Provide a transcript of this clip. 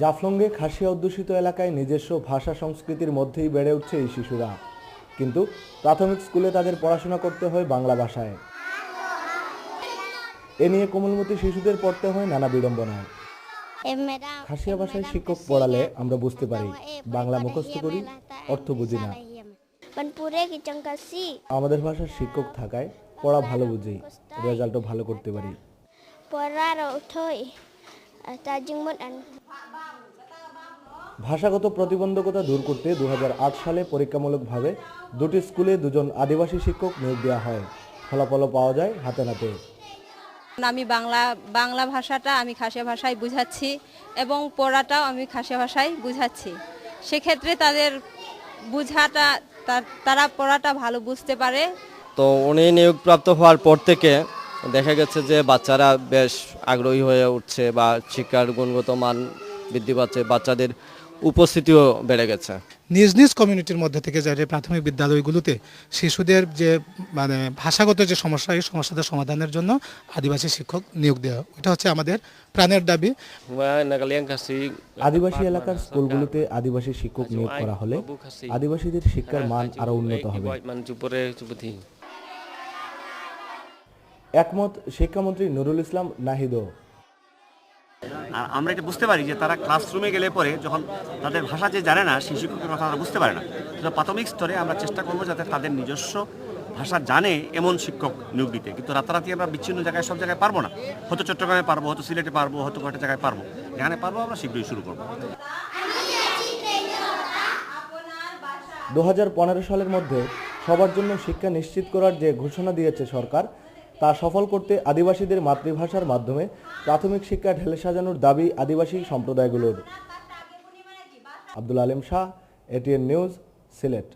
জাফলংয়ে খাসিয়া অধ্যুষিত এলাকায় নিজস্ব ভাষা সংস্কৃতির মধ্যেই বেড়ে উঠছে এই শিশুরা, কিন্তু প্রাথমিক স্কুলে তাদের পড়াশোনা করতে হয় বাংলা ভাষায়। এ নিয়ে কোমলমতি শিশুদের পড়তে হয় নানা বিড়ম্বনায়। খাসিয়া ভাষায় শিক্ষক পড়ালে আমরা বুঝতে পারি, বাংলা মুখস্থ করি, অর্থ বুঝি না। আমাদের ভাষার শিক্ষক থাকায় পড়া ভালো বুঝি, রেজাল্টও ভালো করতে পারি। ভাষাগত প্রতিবন্ধকতা দূর করতে 2008 সালে পরীক্ষামূলকভাবে দুটি স্কুলে 2জন আদিবাসী শিক্ষক নিয়োগ দেওয়া হয়। ফলাফলও পাওয়া যায় হাতে নাতে। আমি বাংলা ভাষাটা আমি খাসিয়া ভাষায় বুঝাচ্ছি এবং পড়াটাও আমি খাসিয়া ভাষায় বুঝাচ্ছি। সেক্ষেত্রে তাদের বুঝাটা তারা পড়াটা ভালো বুঝতে পারে। তো উনি নিয়োগপ্রাপ্ত হওয়ার পর থেকে দেখা গেছে যে বাচ্চারা বেশ আগ্রহী হয়ে উঠছে বা শিক্ষার গুণগত মান বৃদ্ধি পাচ্ছে, বাচ্চাদের উপস্থিতিও বেড়ে গেছে। নিজ নিজ কমিউনিটির মধ্যে থেকে যারা প্রাথমিক বিদ্যালয়গুলোতে শিশুদের যে ভাষাগত যে সমস্যা, এই সমস্যাদের সমাধানের জন্য আদিবাসী শিক্ষক নিয়োগ দেওয়া, এটা হচ্ছে আমাদের প্রাণের দাবি। আদিবাসী এলাকার স্কুলগুলোতে আদিবাসী শিক্ষক নিয়োগ করা হলে আদিবাসীদের শিক্ষার মান আরো উন্নত হবে। একমত শিক্ষামন্ত্রী নুরুল ইসলাম নাহিদও। আমরা এটা বুঝতে পারি যে তারা ক্লাসরুমে গেলে পরে যখন তাদের ভাষা যে জানে না, সেই শিক্ষকের কথা তারা বুঝতে পারে না। তো প্রাথমিক স্তরে আমরা চেষ্টা করবো যাতে তাদের নিজস্ব ভাষা জানে এমন শিক্ষক নিয়োগ দিতে। কিন্তু রাতারাতি আমরা বিচ্ছিন্ন জায়গায় সব জায়গায় পারবো না। হয়তো চট্টগ্রামে পারবো, হয়তো সিলেটে পারবো, হয়তো কয়েকটা জায়গায় পারবো। যেখানে পারবো আমরা শীঘ্রই শুরু করবো। 2015 সালের মধ্যে সবার জন্য শিক্ষা নিশ্চিত করার যে ঘোষণা দিয়েছে সরকার, তা সফল করতে আদিবাসীদের মাতৃভাষার মাধ্যমে প্রাথমিক শিক্ষা ঢেলে সাজানোর দাবি আদিবাসী সম্প্রদায়গুলোর। Abdul Alim Shah, ATN news, Sylhet.